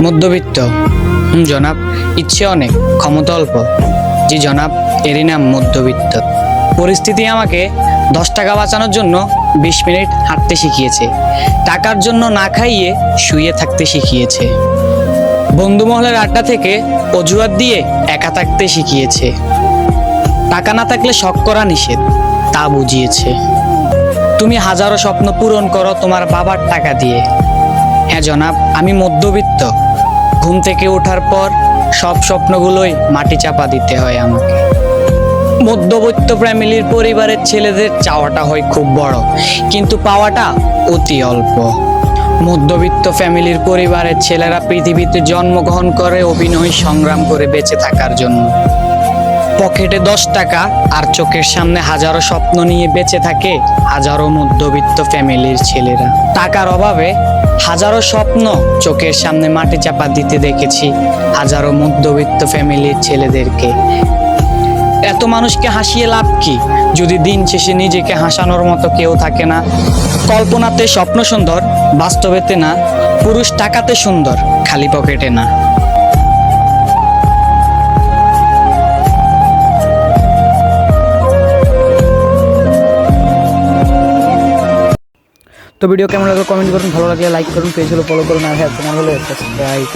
মধ্যবিত্ত। জনাব, ইচ্ছে অনেক, ক্ষমতা অল্প। জি জনাব, এরই নাম মধ্যবিত্ত। পরিস্থিতি আমাকে 10 টাকা বাঁচানোর জন্য 20 মিনিট হাঁটতে শিখিয়েছে। টাকার জন্য না খাইয়ে শুয়ে থাকতে শিখিয়েছে। বন্ধু মহলের আড্ডা থেকে অজুহাত দিয়ে একা থাকতে শিখিয়েছে। টাকা না থাকলে শখ করা নিষেধ, তা বুঝিয়েছে। তুমি হাজারো স্বপ্ন পূরণ করো তোমার বাবার টাকা দিয়ে। হ্যাঁ জনাব, আমি মধ্যবিত্ত। ঘুম থেকে ওঠার পর সব স্বপ্নগুলোই মাটি চাপা দিতে হয় আমাকে। মধ্যবিত্ত ফ্যামিলির পরিবারের ছেলেদের চাওয়াটা হয় খুব বড়, কিন্তু পাওয়াটা অতি অল্প। মধ্যবিত্ত ফ্যামিলির পরিবারের ছেলেরা পৃথিবীতে জন্মগ্রহণ করে অভিনয় সংগ্রাম করে বেঁচে থাকার জন্য। পকেটে 10 টাকা আর চোখের সামনে হাজারো স্বপ্ন নিয়ে বেঁচে থাকে হাজারো মধ্যবিত্ত ফ্যামিলির ছেলেরা। টাকার অভাবে হাজারো স্বপ্ন চোখের সামনে মাটি চাপা দিতে দেখেছি হাজারো মধ্যবিত্ত ফ্যামিলির ছেলেদেরকে। এত মানুষকে হাসিয়ে লাভ কি যদি দিন শেষে নিজেকে হাসানোর মতো কেউ থাকে না? কল্পনাতে স্বপ্ন সুন্দর, বাস্তবেতে না। পুরুষ টাকাতে সুন্দর, খালি পকেটে না। তো ভিডিও কেমন লাগলো কমেন্ট করুন, ভালো লাগলে লাইক করুন, পেজ হলো ফলো করুন, আর হ্যাঁ চ্যানেল হলে সাবস্ক্রাইব।